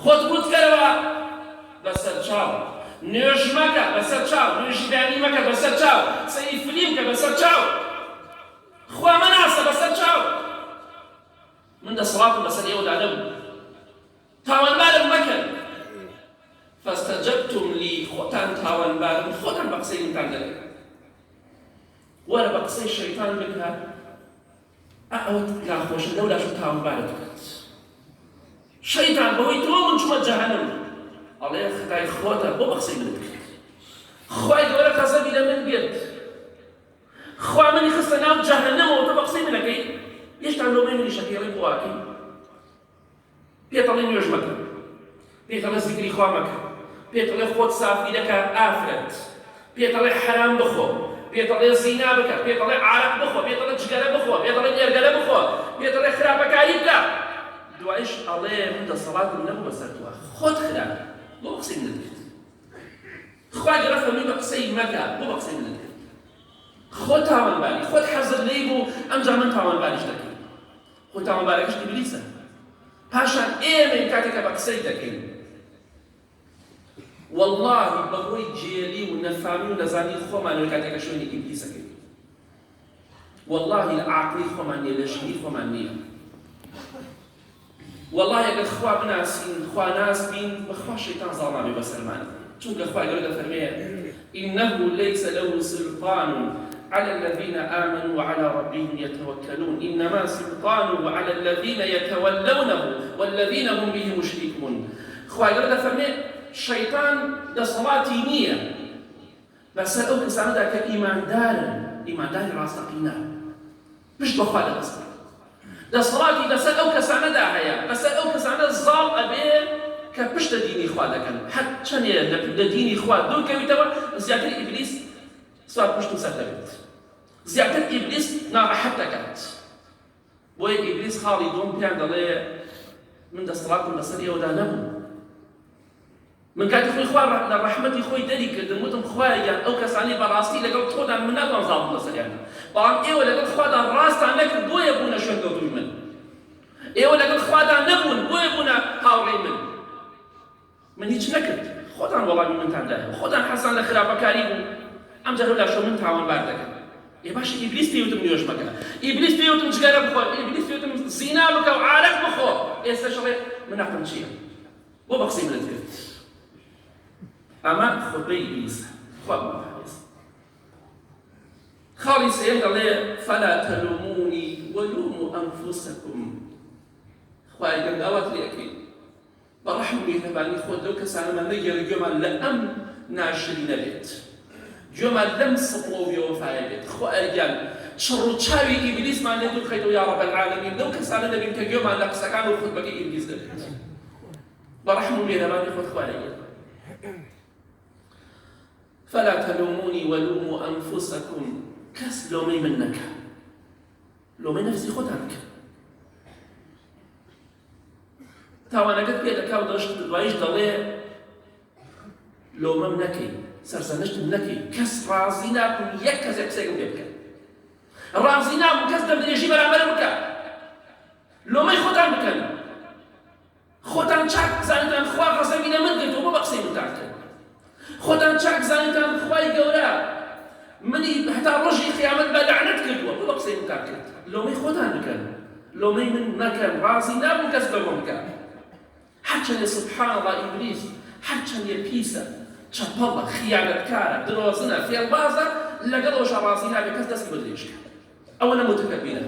خۆت بوتکەرەوە بەسەر چاو، نوێژ مەکە بەسەر چاو، نوێژی دانی مەکە بەسەر چاو، سەری فلیم کە بەسەر چاو، خوا مەناسە بەسەر چاو. من دەسەڵاتم بەسەر ئێوەدا نەبوو، تاوانبارم مەکەن. فاستجبتم لي خۆتان تاوانبارن، خۆتان بە قسەی منتان دەکەن. وەرە بە قسەی شەیتان بکات، ئەوەت ناخۆشە لەولاش تاوانبارت بکات. شەیتان بەهۆی تۆ من چوومە جەهەنەم، ئەڵێ خدای خۆتە بۆ بە قسەی منت کرد. خوای گەورە غەزەبی لە من بێت، خوا منی خستە ناو جەهەنەمەوە تۆ بە قسەی منەکەی. هێشتا لۆمەی منی شەکێڵی بۆ واکەی، پێت ئەڵێ نوێژ مەکە، پێت ئەڵێ زیکری خوا مەکە، پێت ئەڵێ خۆت سافی دەکە ئافرەت، پێت ئەڵێ حەرام بخۆ، پێت ئەڵێ زینا بکە، پێت ئەڵێ عارەق بخۆ، پێت ئەڵێ جگەرە بخۆ، پێت ئەڵێ نێرگەلە بخۆ، پێت ئەڵێ خراپەکاری بکە. دوایش ئەڵێ من دەسەڵاتم نەبوو بەسەر تۆ، خۆت خراپ بۆ بە قسەی منت کرد. خوا گەورە فەرمووی بە قسەی مەکە بۆ بە قسەی منت کرد. خۆت تاوانباری، خۆت حەزت لێی بوو ئەمجا من تاوانباریش دەکەی. خۆ تاوانبارەکەش ئیبلیسە. پاشان ئێمە کاتێکە بە قسەی دەکەین، واللهی بەهۆی جێلی و نەفامی و نەزانی خۆمانەوە کاتێکە شوێنی ئیبلیسەکەی، واللهی لە عاقلی خۆمان نییە، لە ژنی خۆمان نییە. والله ئەگەر خوا بناسین، خوا ناس بین، بەخوا شەیتان زاڵ نابێ بەسەرمان. چونکە خوای گەورە دەفەرمێ إنه ليس له سلطان على الذين آمنوا وعلى ربهم يتوكلون إنما سلطانه على الذين يتولونه والذين هم به مشركون. خوای گەورە دەفەرمێ شەیتان دەسەڵاتی نییە بەسەر ئەو کەسانەدا کە ئیماندارن، ئیمانداری ڕاستەقینە، پشت بەخوا دەبەستن. دەسەڵاتی لەسەر ئەو کەسانەدا هەیە، بەسەر ئەو کەسانە زاڵ ئەبێ کە پشتە دینی خوا دەکەن. حەت چەندێ لە دینی خوا دوورکەویتەوە، زیاتر ئیبلیس سوار پشت و سەر دەبێت، زیاتر ئیبلیس ناڕەحەت دەکات. بۆیە ئیبلیس خاڵی دوم پێیان دەڵێ من دەسەڵاتم بەسەر ئێوەدا نەبوو. من کاتی خۆی خوا لە ڕەحمەتی خۆی دەری کردم، وتم خوایان ئەو کەسانی بەڕاستی لەگەڵ تۆدا من ناتوان زاڵ بوو لەسەریانە، بەڵام ئێوە لەگەڵ خوادا ڕاستان نەکرد بۆیە بوونە شوێنکەوتووی من. ئێوە لەگەڵ خوادا نەبوون بۆیە بوونە هاوڕێی من. من هیچ نەکرد، خۆتان وەڵامی منتان دایە، خۆتان حەسان لە خراپەکاری بوو، ئەمجا لەولاشۆ من تاوانبار دەکەن. باشە ئیبلیس پێوتم نوێژ مەکە، ئیبلیس پێوتم جگەرە بخۆ، ئیبلیس پێوتم زینا بکە و عارەق بخۆ، ئێستاش ئەڵێ من عەقڵم چییە؟ بۆ بە قسەی منت کرد. ئەمە خۆتبەی ئیبلیسە، خوا بمەحەویست. خاڵی سێم دەڵێ فەلا تەلومونی وەلوموا ئەنفوسەکم. خوای گەورە ئەوەت لێکەی بەڕەحم و میهرەبانی خۆت لەو کەسانەمان نەگێڕی گوێمان لە ئەم ناشری نەبێت، گوێمان لەم سەپڵە و بێوەفایە بێت. خۆ ئەرگیان چڕ و چاوی ئیبلیسمان لێ دوورخەیتەوە یا ڕەب العالەمین، لەو کەسانە نەبین کە گوێمان لە قسەکان و خوتبەکەی ئیبلیس دەبێت. بەڕەحم و میهرەبانی خۆت خوا لێگێڕ. فلا تلوموني ولوموا أنفسكم. کەس لۆمەی من نەکە، لۆمەی نەفسی خۆتان بکە. تاوانەکەت پێ دەکا و دواییش دەڵێ لۆمەم نەکەی، سەرسەرنشتم نەکەی، کەس ڕازی نابوو یەک کەسێک قسەیەکم پێ بکە، ڕازی نابوو کەس دەمدرێژی بەرامبەرم بکە. لۆمەی خۆتان بکەن، خۆتان چاک بزانیتان خوا غەزەبی لە من گرتووە بۆ بە قسەی منتان کرد. خۆتان چاک بزانیتان خوای گەورە منی هەتا ڕۆژی قیامەت بە لەعنەت کردووە بۆ بە قسەی منتان کرد. لۆمەی خۆتان بکەن، لۆمەی من مەکەن، ڕازی نابوو کەس لۆمە بکە. هەرچەندێ سوبحان الله ئیبلیس هەرچەندێ پیسە، چەپەڵە، خیانەتکارە، درۆزنە، فێڵبازە، لەگەڵەوەشە ڕازی نابێت کەس دەستی بە درێژ کات. ئەوە نە متەکەبیرە.